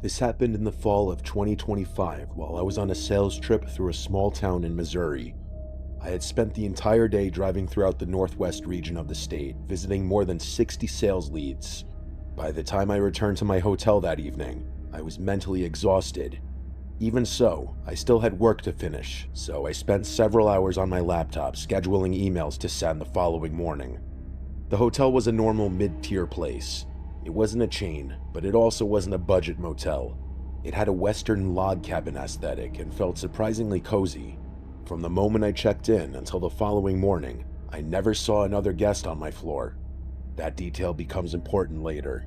This happened in the fall of 2025 while I was on a sales trip through a small town in Missouri. I had spent the entire day driving throughout the northwest region of the state, visiting more than 60 sales leads. By the time I returned to my hotel that evening, I was mentally exhausted. Even so, I still had work to finish, so I spent several hours on my laptop scheduling emails to send the following morning. The hotel was a normal mid-tier place. It wasn't a chain, but it also wasn't a budget motel. It had a Western log cabin aesthetic and felt surprisingly cozy. From the moment I checked in until the following morning, I never saw another guest on my floor. That detail becomes important later.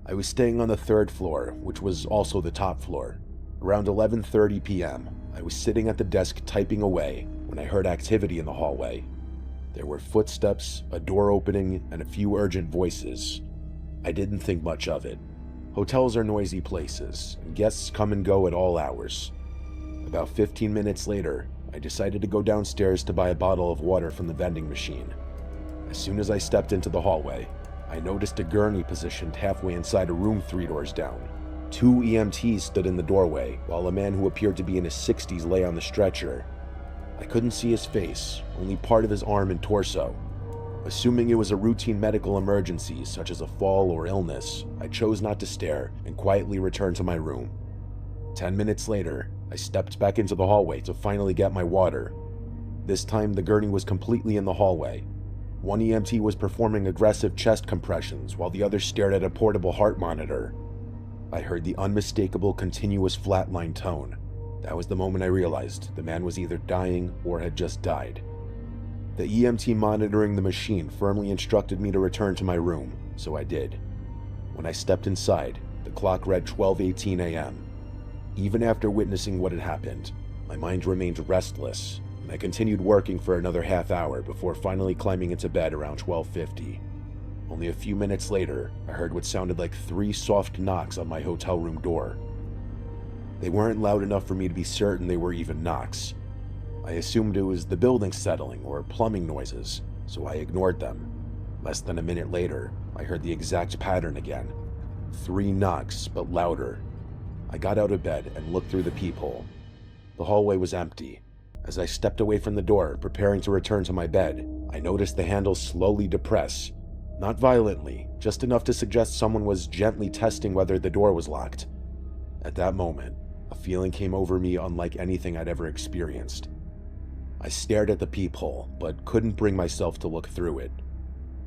I was staying on the third floor, which was also the top floor. Around 11:30 p.m., I was sitting at the desk typing away when I heard activity in the hallway. There were footsteps, a door opening, and a few urgent voices. I didn't think much of it. Hotels are noisy places, and guests come and go at all hours. About 15 minutes later, I decided to go downstairs to buy a bottle of water from the vending machine. As soon as I stepped into the hallway, I noticed a gurney positioned halfway inside a room 3 doors down. 2 EMTs stood in the doorway, while a man who appeared to be in his 60s lay on the stretcher. I couldn't see his face, only part of his arm and torso. Assuming it was a routine medical emergency, such as a fall or illness, I chose not to stare and quietly returned to my room. 10 minutes later, I stepped back into the hallway to finally get my water. This time, the gurney was completely in the hallway. One EMT was performing aggressive chest compressions while the other stared at a portable heart monitor. I heard the unmistakable continuous flatline tone. That was the moment I realized the man was either dying or had just died. The EMT monitoring the machine firmly instructed me to return to my room, so I did. When I stepped inside, the clock read 12:18 a.m. Even after witnessing what had happened, my mind remained restless, and I continued working for another half hour before finally climbing into bed around 12:50. Only a few minutes later, I heard what sounded like 3 soft knocks on my hotel room door. They weren't loud enough for me to be certain they were even knocks. I assumed it was the building settling or plumbing noises, so I ignored them. Less than a minute later, I heard the exact pattern again. 3 knocks, but louder. I got out of bed and looked through the peephole. The hallway was empty. As I stepped away from the door, preparing to return to my bed, I noticed the handle slowly depress. Not violently, just enough to suggest someone was gently testing whether the door was locked. At that moment, a feeling came over me unlike anything I'd ever experienced. I stared at the peephole, but couldn't bring myself to look through it.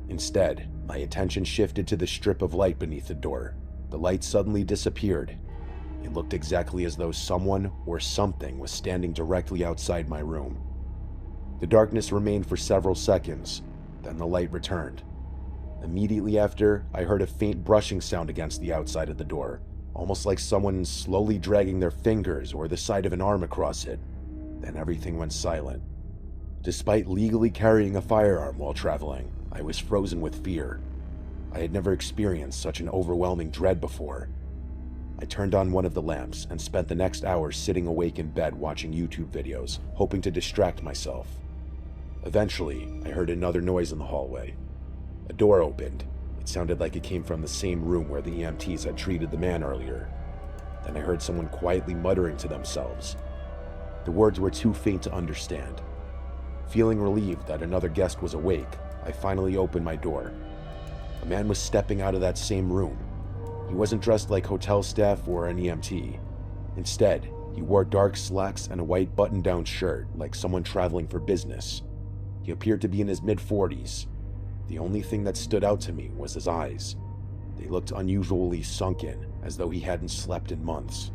Instead, my attention shifted to the strip of light beneath the door. The light suddenly disappeared. It looked exactly as though someone or something was standing directly outside my room. The darkness remained for several seconds, then the light returned. Immediately after, I heard a faint brushing sound against the outside of the door, almost like someone slowly dragging their fingers or the side of an arm across it. Then everything went silent. Despite legally carrying a firearm while traveling, I was frozen with fear. I had never experienced such an overwhelming dread before. I turned on one of the lamps and spent the next hour sitting awake in bed watching YouTube videos, hoping to distract myself. Eventually, I heard another noise in the hallway. A door opened. It sounded like it came from the same room where the EMTs had treated the man earlier. Then I heard someone quietly muttering to themselves. The words were too faint to understand. Feeling relieved that another guest was awake, I finally opened my door. A man was stepping out of that same room. He wasn't dressed like hotel staff or an EMT. Instead, he wore dark slacks and a white button-down shirt like someone traveling for business. He appeared to be in his mid-40s. The only thing that stood out to me was his eyes. They looked unusually sunken, as though he hadn't slept in months.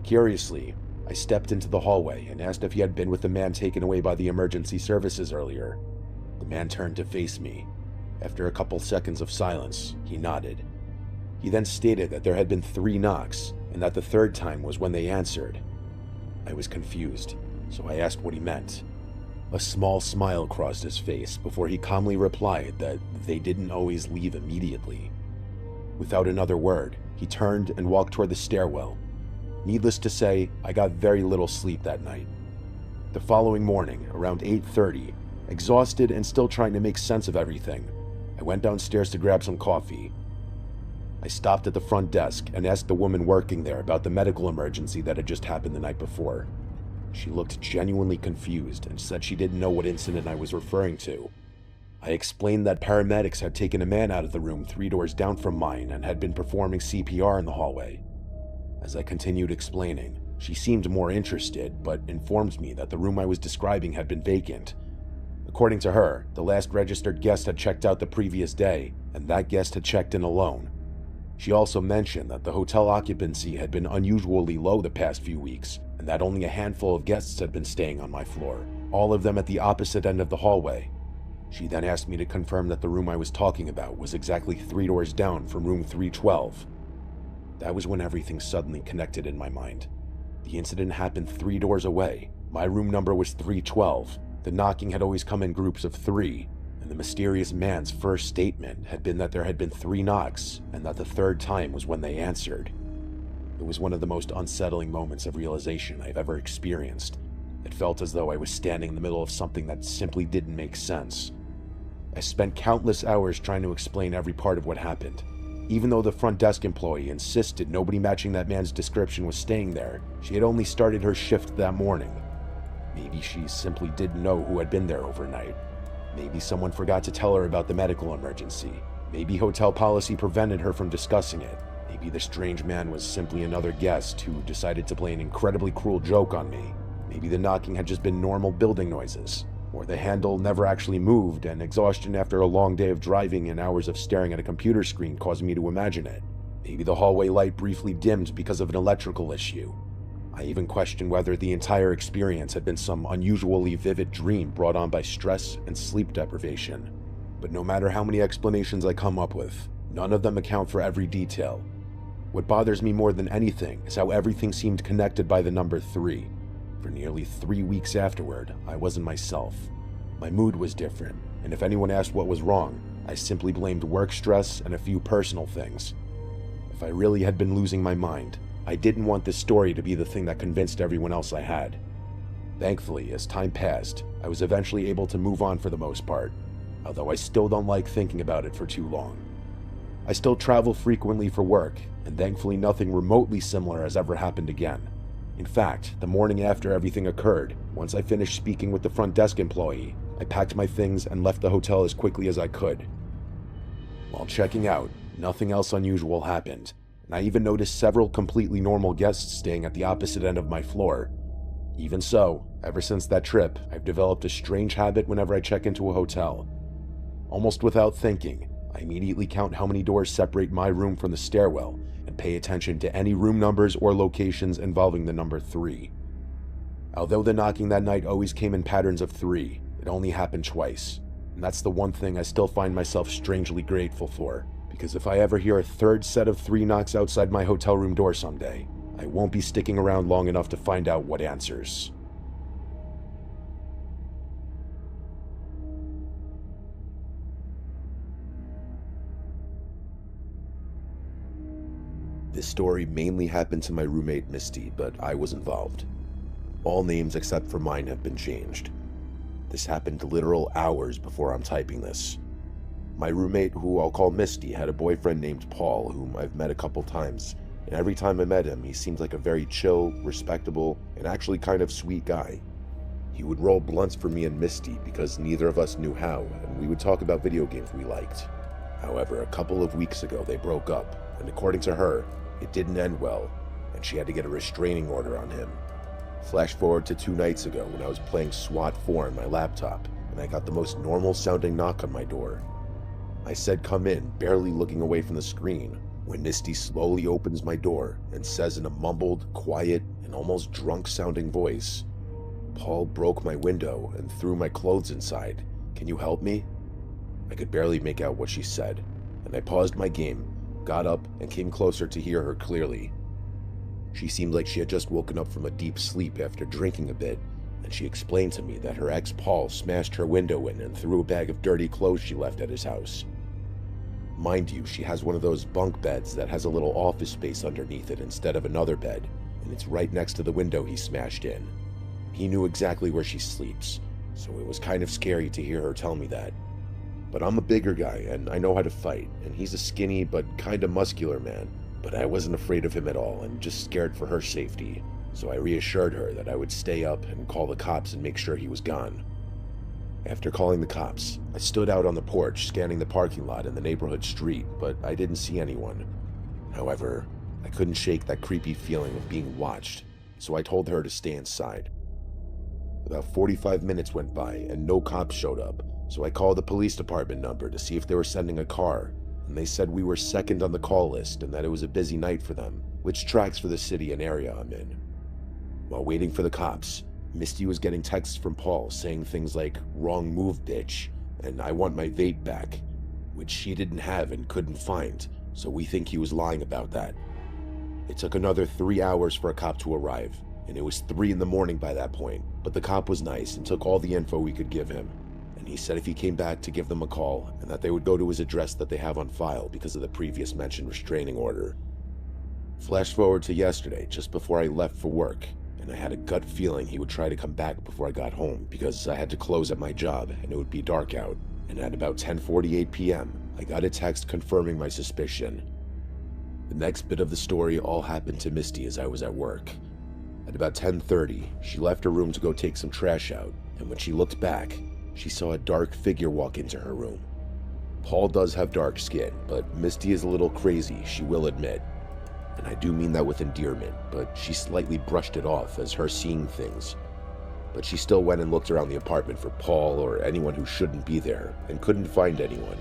Curiously, I stepped into the hallway and asked if he had been with the man taken away by the emergency services earlier. The man turned to face me. After a couple seconds of silence, he nodded. He then stated that there had been 3 knocks, and that the third time was when they answered. I was confused, so I asked what he meant. A small smile crossed his face before he calmly replied that they didn't always leave immediately. Without another word, he turned and walked toward the stairwell. Needless to say, I got very little sleep that night. The following morning, around 8:30, exhausted and still trying to make sense of everything, I went downstairs to grab some coffee. I stopped at the front desk and asked the woman working there about the medical emergency that had just happened the night before. She looked genuinely confused and said she didn't know what incident I was referring to. I explained that paramedics had taken a man out of the room 3 doors down from mine and had been performing CPR in the hallway. As I continued explaining, she seemed more interested, but informed me that the room I was describing had been vacant. According to her, the last registered guest had checked out the previous day, and that guest had checked in alone. She also mentioned that the hotel occupancy had been unusually low the past few weeks, and that only a handful of guests had been staying on my floor, all of them at the opposite end of the hallway. She then asked me to confirm that the room I was talking about was exactly 3 doors down from room 312. That was when everything suddenly connected in my mind. The incident happened 3 doors away. My room number was 312. The knocking had always come in groups of 3, and the mysterious man's first statement had been that there had been 3 knocks, and that the 3rd time was when they answered. It was one of the most unsettling moments of realization I've ever experienced. It felt as though I was standing in the middle of something that simply didn't make sense. I spent countless hours trying to explain every part of what happened. Even though the front desk employee insisted nobody matching that man's description was staying there, she had only started her shift that morning. Maybe she simply didn't know who had been there overnight. Maybe someone forgot to tell her about the medical emergency. Maybe hotel policy prevented her from discussing it. Maybe the strange man was simply another guest who decided to play an incredibly cruel joke on me. Maybe the knocking had just been normal building noises. Or the handle never actually moved, and exhaustion after a long day of driving and hours of staring at a computer screen caused me to imagine it. Maybe the hallway light briefly dimmed because of an electrical issue. I even questioned whether the entire experience had been some unusually vivid dream brought on by stress and sleep deprivation. But no matter how many explanations I come up with, none of them account for every detail. What bothers me more than anything is how everything seemed connected by the number 3. For nearly 3 weeks afterward, I wasn't myself. My mood was different, and if anyone asked what was wrong, I simply blamed work stress and a few personal things. If I really had been losing my mind, I didn't want this story to be the thing that convinced everyone else I had. Thankfully, as time passed, I was eventually able to move on for the most part, although I still don't like thinking about it for too long. I still travel frequently for work, and thankfully nothing remotely similar has ever happened again. In fact, the morning after everything occurred, once I finished speaking with the front desk employee, I packed my things and left the hotel as quickly as I could. While checking out, nothing else unusual happened, and I even noticed several completely normal guests staying at the opposite end of my floor. Even so, ever since that trip, I've developed a strange habit whenever I check into a hotel. Almost without thinking, I immediately count how many doors separate my room from the stairwell, and pay attention to any room numbers or locations involving the number 3. Although the knocking that night always came in patterns of 3, it only happened twice, and that's the one thing I still find myself strangely grateful for, because if I ever hear a 3rd set of 3 knocks outside my hotel room door someday, I won't be sticking around long enough to find out what answers. This story mainly happened to my roommate Misty, but I was involved. All names except for mine have been changed. This happened literal hours before I'm typing this. My roommate, who I'll call Misty, had a boyfriend named Paul, whom I've met a couple times, and every time I met him, he seemed like a very chill, respectable, and actually kind of sweet guy. He would roll blunts for me and Misty because neither of us knew how, and we would talk about video games we liked. However, a couple of weeks ago they broke up, and according to her, it didn't end well, and she had to get a restraining order on him. Flash forward to 2 nights ago when I was playing SWAT 4 on my laptop, and I got the most normal sounding knock on my door. I said come in, barely looking away from the screen, when Misty slowly opens my door and says in a mumbled, quiet, and almost drunk sounding voice, "Paul broke my window and threw my clothes inside. Can you help me?" I could barely make out what she said, and I paused my game, got up, and came closer to hear her clearly. She seemed like she had just woken up from a deep sleep after drinking a bit, and she explained to me that her ex Paul smashed her window in and threw a bag of dirty clothes she left at his house. Mind you, she has one of those bunk beds that has a little office space underneath it instead of another bed, and it's right next to the window he smashed in. He knew exactly where she sleeps, so it was kind of scary to hear her tell me that. But I'm a bigger guy and I know how to fight, and he's a skinny but kinda muscular man. But I wasn't afraid of him at all and just scared for her safety. So I reassured her that I would stay up and call the cops and make sure he was gone. After calling the cops, I stood out on the porch scanning the parking lot and the neighborhood street, but I didn't see anyone. However, I couldn't shake that creepy feeling of being watched, so I told her to stay inside. About 45 minutes went by and no cops showed up, so I called the police department number to see if they were sending a car, and they said we were second on the call list and that it was a busy night for them, which tracks for the city and area I'm in. While waiting for the cops, Misty was getting texts from Paul saying things like, "Wrong move, bitch," and "I want my vape back," which she didn't have and couldn't find, so we think he was lying about that. It took another 3 hours for a cop to arrive, and it was 3 in the morning by that point, but the cop was nice and took all the info we could give him, and he said if he came back to give them a call, and that they would go to his address that they have on file because of the previous mentioned restraining order. Flash forward to yesterday, just before I left for work, and I had a gut feeling he would try to come back before I got home because I had to close at my job and it would be dark out, and at about 10:48 p.m., I got a text confirming my suspicion. The next bit of the story all happened to Misty as I was at work. At about 10:30, she left her room to go take some trash out, and when she looked back, she saw a dark figure walk into her room. Paul does have dark skin, but Misty is a little crazy, she will admit. And I do mean that with endearment, but she slightly brushed it off as her seeing things. But she still went and looked around the apartment for Paul or anyone who shouldn't be there, and couldn't find anyone.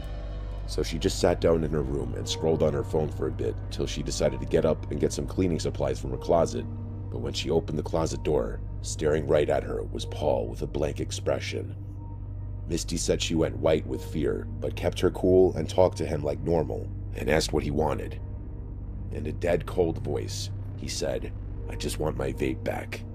So she just sat down in her room and scrolled on her phone for a bit till she decided to get up and get some cleaning supplies from her closet. But when she opened the closet door, staring right at her was Paul with a blank expression. Misty said she went white with fear, but kept her cool and talked to him like normal, and asked what he wanted. In a dead cold voice, he said, "I just want my vape back."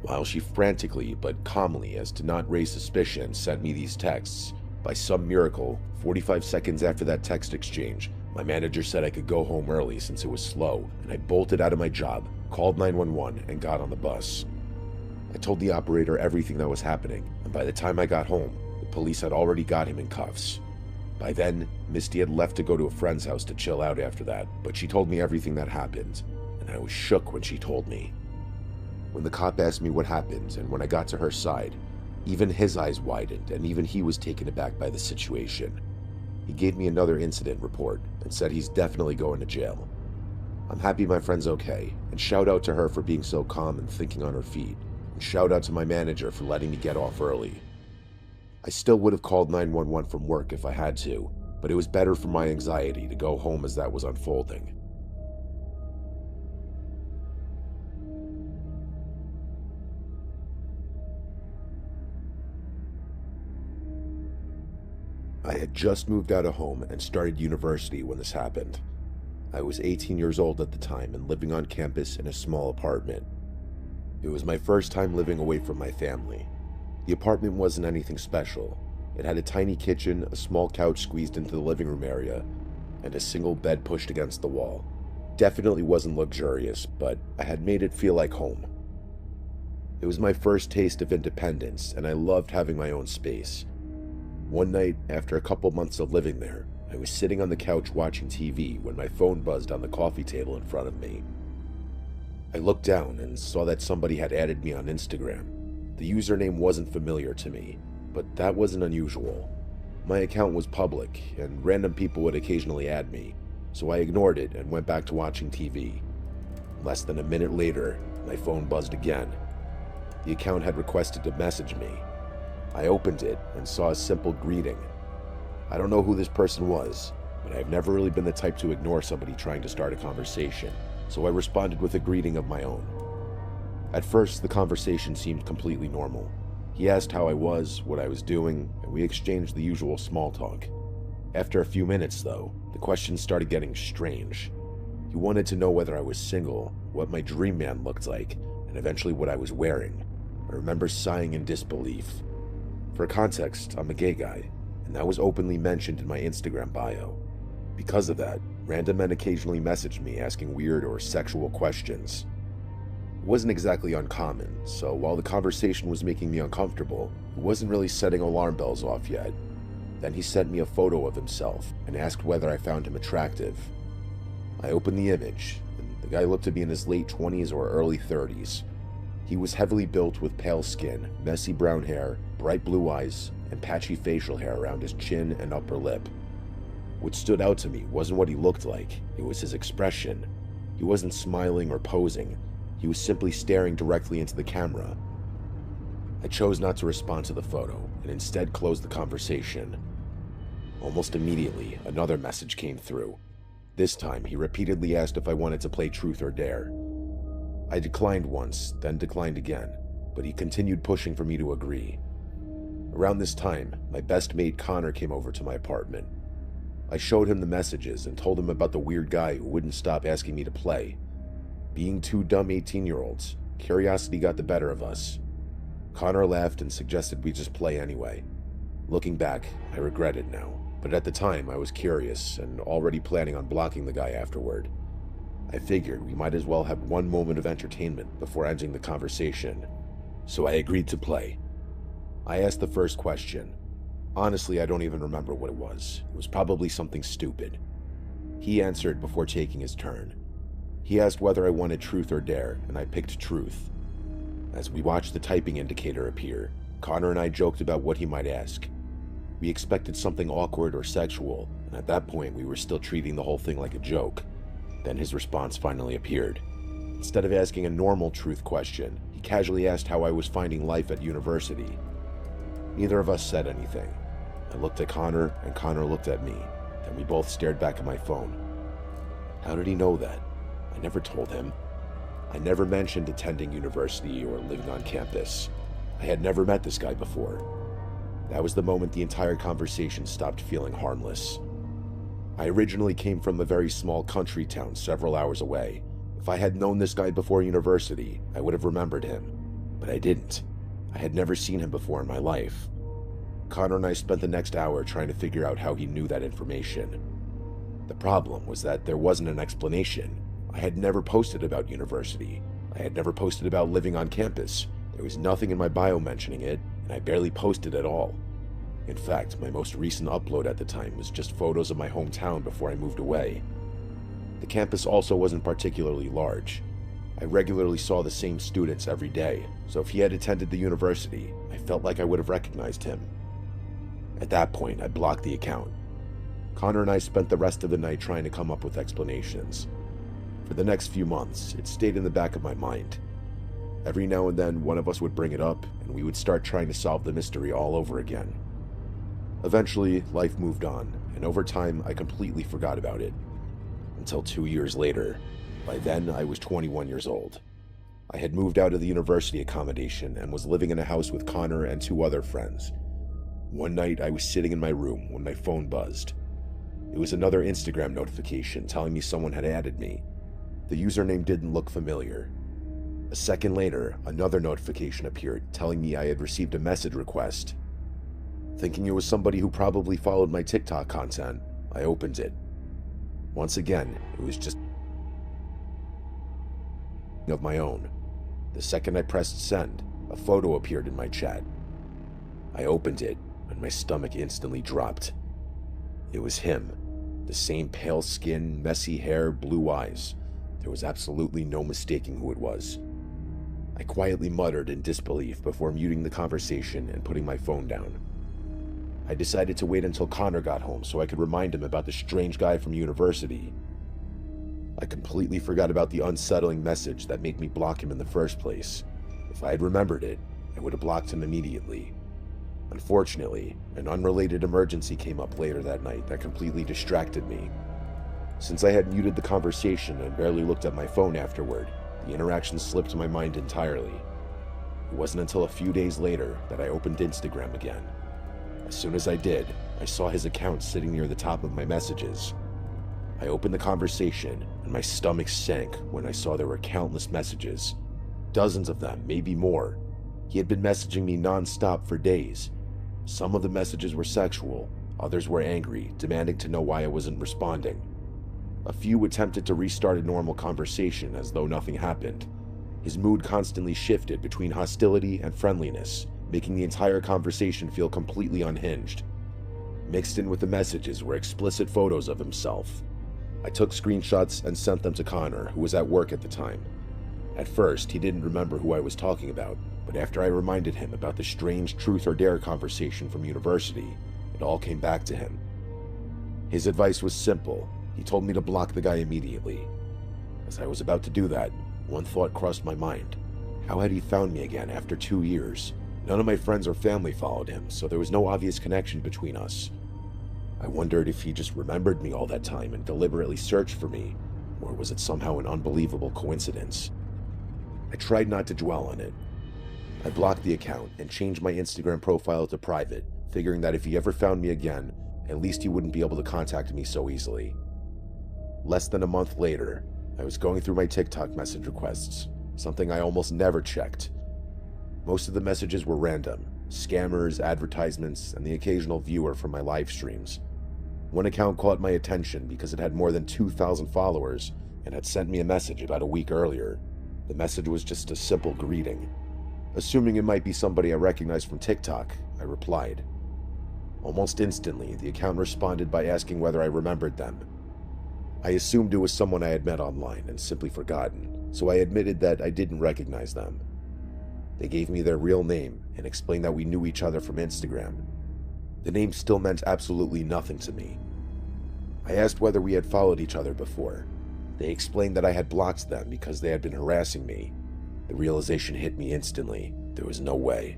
While she frantically but calmly, as to not raise suspicion, sent me these texts, by some miracle, 45 seconds after that text exchange, my manager said I could go home early since it was slow, and I bolted out of my job, called 911, and got on the bus. I told the operator everything that was happening, and by the time I got home, the police had already got him in cuffs. By then, Misty had left to go to a friend's house to chill out after that, but she told me everything that happened, and I was shook when she told me. When the cop asked me what happened, and when I got to her side, even his eyes widened, and even he was taken aback by the situation. He gave me another incident report, and said he's definitely going to jail. I'm happy my friend's okay, and shout out to her for being so calm and thinking on her feet, and shout out to my manager for letting me get off early. I still would have called 911 from work if I had to, but it was better for my anxiety to go home as that was unfolding. I had just moved out of home and started university when this happened. I was 18 years old at the time and living on campus in a small apartment. It was my first time living away from my family. The apartment wasn't anything special. It had a tiny kitchen, a small couch squeezed into the living room area, and a single bed pushed against the wall. Definitely wasn't luxurious, but I had made it feel like home. It was my first taste of independence, and I loved having my own space. One night, after a couple months of living there, I was sitting on the couch watching TV when my phone buzzed on the coffee table in front of me. I looked down and saw that somebody had added me on Instagram. The username wasn't familiar to me, but that wasn't unusual. My account was public, and random people would occasionally add me, so I ignored it and went back to watching TV. Less than a minute later, my phone buzzed again. The account had requested to message me. I opened it and saw a simple greeting. I don't know who this person was, but I've never really been the type to ignore somebody trying to start a conversation, so I responded with a greeting of my own. At first, the conversation seemed completely normal. He asked how I was, what I was doing, and we exchanged the usual small talk. After a few minutes, though, the questions started getting strange. He wanted to know whether I was single, what my dream man looked like, and eventually what I was wearing. I remember sighing in disbelief. For context, I'm a gay guy, and that was openly mentioned in my Instagram bio. Because of that, random men occasionally messaged me asking weird or sexual questions. It wasn't exactly uncommon, so while the conversation was making me uncomfortable, it wasn't really setting alarm bells off yet. Then he sent me a photo of himself and asked whether I found him attractive. I opened the image, and the guy looked to be in his late 20s or early 30s. He was heavily built with pale skin, messy brown hair, bright blue eyes, and patchy facial hair around his chin and upper lip. What stood out to me wasn't what he looked like, it was his expression. He wasn't smiling or posing, he was simply staring directly into the camera. I chose not to respond to the photo, and instead closed the conversation. Almost immediately, another message came through. This time, he repeatedly asked if I wanted to play Truth or Dare. I declined once, then declined again, but he continued pushing for me to agree. Around this time, my best mate Connor came over to my apartment. I showed him the messages and told him about the weird guy who wouldn't stop asking me to play. Being two dumb 18-year-olds, curiosity got the better of us. Connor laughed and suggested we just play anyway. Looking back, I regret it now, but at the time I was curious and already planning on blocking the guy afterward. I figured we might as well have one moment of entertainment before ending the conversation, so I agreed to play. I asked the first question. Honestly, I don't even remember what it was. It was probably something stupid. He answered before taking his turn. He asked whether I wanted Truth or Dare, and I picked Truth. As we watched the typing indicator appear, Connor and I joked about what he might ask. We expected something awkward or sexual, and at that point we were still treating the whole thing like a joke. Then his response finally appeared. Instead of asking a normal truth question, he casually asked how I was finding life at university. Neither of us said anything. I looked at Connor, and Connor looked at me. Then we both stared back at my phone. How did he know that? I never told him. I never mentioned attending university or living on campus. I had never met this guy before. That was the moment the entire conversation stopped feeling harmless. I originally came from a very small country town several hours away. If I had known this guy before university, I would have remembered him. But I didn't. I had never seen him before in my life. Connor and I spent the next hour trying to figure out how he knew that information. The problem was that there wasn't an explanation. I had never posted about university. I had never posted about living on campus. There was nothing in my bio mentioning it, and I barely posted at all. In fact, my most recent upload at the time was just photos of my hometown before I moved away. The campus also wasn't particularly large. I regularly saw the same students every day, so if he had attended the university, I felt like I would have recognized him. At that point, I blocked the account. Connor and I spent the rest of the night trying to come up with explanations. For the next few months, it stayed in the back of my mind. Every now and then, one of us would bring it up, and we would start trying to solve the mystery all over again. Eventually, life moved on, and over time, I completely forgot about it. Until 2 years later. By then, I was 21 years old. I had moved out of the university accommodation and was living in a house with Connor and 2 other friends. One night, I was sitting in my room when my phone buzzed. It was another Instagram notification telling me someone had added me. The username didn't look familiar. A second later, another notification appeared telling me I had received a message request. Thinking it was somebody who probably followed my TikTok content, I opened it. Once again, it was just of my own. The second I pressed send, a photo appeared in my chat. I opened it, and my stomach instantly dropped. It was him. The same pale skin, messy hair, blue eyes. There was absolutely no mistaking who it was. I quietly muttered in disbelief before muting the conversation and putting my phone down. I decided to wait until Connor got home so I could remind him about the strange guy from university. I completely forgot about the unsettling message that made me block him in the first place. If I had remembered it, I would have blocked him immediately. Unfortunately, an unrelated emergency came up later that night that completely distracted me. Since I had muted the conversation and barely looked at my phone afterward, the interaction slipped my mind entirely. It wasn't until a few days later that I opened Instagram again. As soon as I did, I saw his account sitting near the top of my messages. I opened the conversation, and my stomach sank when I saw there were countless messages. Dozens of them, maybe more. He had been messaging me non-stop for days. Some of the messages were sexual, others were angry, demanding to know why I wasn't responding. A few attempted to restart a normal conversation as though nothing happened. His mood constantly shifted between hostility and friendliness, making the entire conversation feel completely unhinged. Mixed in with the messages were explicit photos of himself. I took screenshots and sent them to Connor, who was at work at the time. At first, he didn't remember who I was talking about, but after I reminded him about the strange truth or dare conversation from university, it all came back to him. His advice was simple. He told me to block the guy immediately. As I was about to do that, one thought crossed my mind. How had he found me again after 2 years? None of my friends or family followed him, so there was no obvious connection between us. I wondered if he just remembered me all that time and deliberately searched for me, or was it somehow an unbelievable coincidence? I tried not to dwell on it. I blocked the account and changed my Instagram profile to private, figuring that if he ever found me again, at least he wouldn't be able to contact me so easily. Less than a month later, I was going through my TikTok message requests, something I almost never checked. Most of the messages were random, scammers, advertisements, and the occasional viewer from my live streams. One account caught my attention because it had more than 2,000 followers and had sent me a message about a week earlier. The message was just a simple greeting. Assuming it might be somebody I recognized from TikTok, I replied. Almost instantly, the account responded by asking whether I remembered them. I assumed it was someone I had met online and simply forgotten, so I admitted that I didn't recognize them. They gave me their real name and explained that we knew each other from Instagram. The name still meant absolutely nothing to me. I asked whether we had followed each other before. They explained that I had blocked them because they had been harassing me. The realization hit me instantly. There was no way.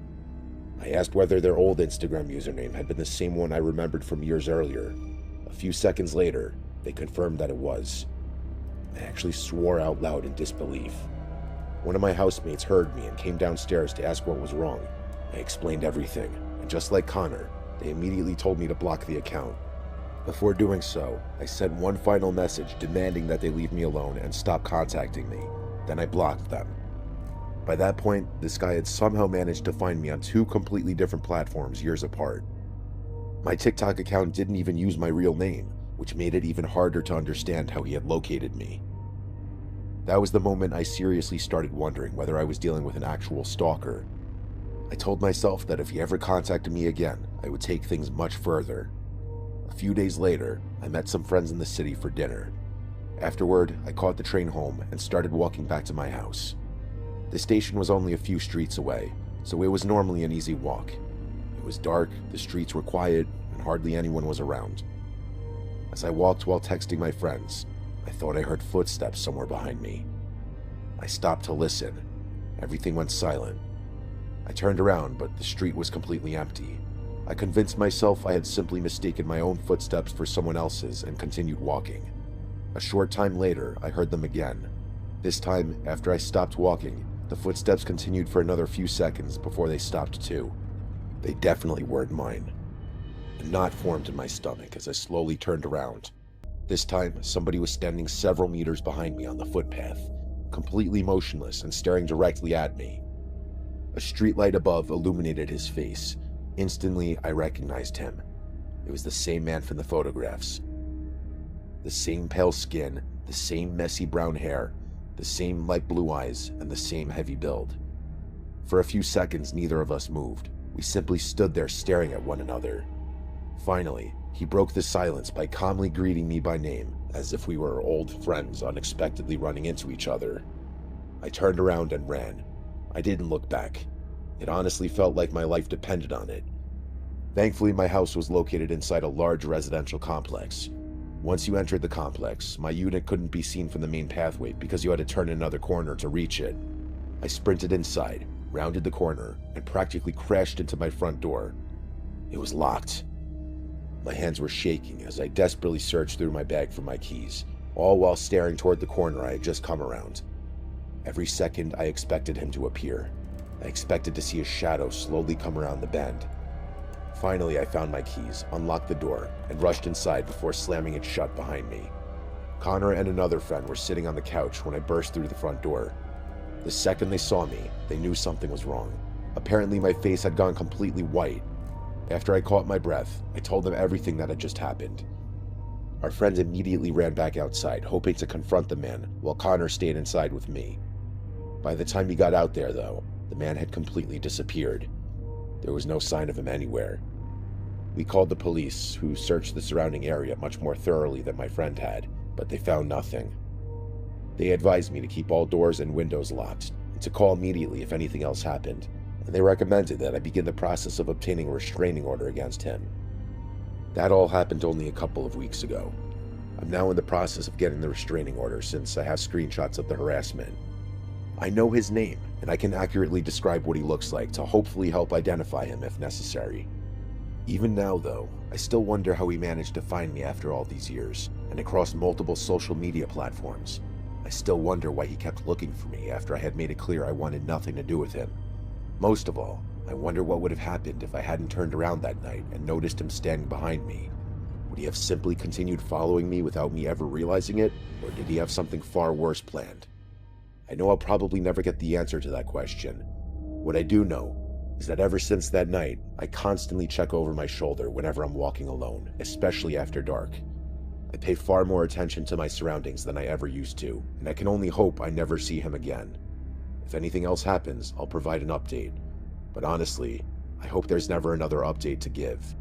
I asked whether their old Instagram username had been the same one I remembered from years earlier. A few seconds later, they confirmed that it was. I actually swore out loud in disbelief. One of my housemates heard me and came downstairs to ask what was wrong. I explained everything, and just like Connor, they immediately told me to block the account. Before doing so, I sent one final message demanding that they leave me alone and stop contacting me. Then I blocked them. By that point, this guy had somehow managed to find me on 2 completely different platforms years apart. My TikTok account didn't even use my real name, which made it even harder to understand how he had located me. That was the moment I seriously started wondering whether I was dealing with an actual stalker. I told myself that if he ever contacted me again, I would take things much further. A few days later, I met some friends in the city for dinner. Afterward, I caught the train home and started walking back to my house. The station was only a few streets away, so it was normally an easy walk. It was dark, the streets were quiet, and hardly anyone was around. As I walked while texting my friends, I thought I heard footsteps somewhere behind me. I stopped to listen. Everything went silent. I turned around, but the street was completely empty. I convinced myself I had simply mistaken my own footsteps for someone else's and continued walking. A short time later, I heard them again. This time, after I stopped walking, the footsteps continued for another few seconds before they stopped too. They definitely weren't mine. A knot formed in my stomach as I slowly turned around. This time, somebody was standing several meters behind me on the footpath, completely motionless and staring directly at me. A streetlight above illuminated his face. Instantly, I recognized him. It was the same man from the photographs. The same pale skin, the same messy brown hair, the same light blue eyes, and the same heavy build. For a few seconds, neither of us moved. We simply stood there staring at one another. Finally, he broke the silence by calmly greeting me by name, as if we were old friends unexpectedly running into each other. I turned around and ran. I didn't look back. It honestly felt like my life depended on it. Thankfully, my house was located inside a large residential complex. Once you entered the complex, my unit couldn't be seen from the main pathway because you had to turn another corner to reach it. I sprinted inside, rounded the corner, and practically crashed into my front door. It was locked. My hands were shaking as I desperately searched through my bag for my keys, all while staring toward the corner I had just come around. Every second, I expected him to appear. I expected to see a shadow slowly come around the bend. Finally, I found my keys, unlocked the door, and rushed inside before slamming it shut behind me. Connor and another friend were sitting on the couch when I burst through the front door. The second they saw me, they knew something was wrong. Apparently, my face had gone completely white. After I caught my breath, I told them everything that had just happened. Our friends immediately ran back outside, hoping to confront the man, while Connor stayed inside with me. By the time he got out there, though, the man had completely disappeared. There was no sign of him anywhere. We called the police, who searched the surrounding area much more thoroughly than my friend had, but they found nothing. They advised me to keep all doors and windows locked, and to call immediately if anything else happened, and they recommended that I begin the process of obtaining a restraining order against him. That all happened only a couple of weeks ago. I'm now in the process of getting the restraining order since I have screenshots of the harassment. I know his name, and I can accurately describe what he looks like to hopefully help identify him if necessary. Even now, though, I still wonder how he managed to find me after all these years, and across multiple social media platforms. I still wonder why he kept looking for me after I had made it clear I wanted nothing to do with him. Most of all, I wonder what would have happened if I hadn't turned around that night and noticed him standing behind me. Would he have simply continued following me without me ever realizing it, or did he have something far worse planned? I know I'll probably never get the answer to that question. What I do know is that ever since that night, I constantly check over my shoulder whenever I'm walking alone, especially after dark. I pay far more attention to my surroundings than I ever used to, and I can only hope I never see him again. If anything else happens, I'll provide an update. But honestly, I hope there's never another update to give.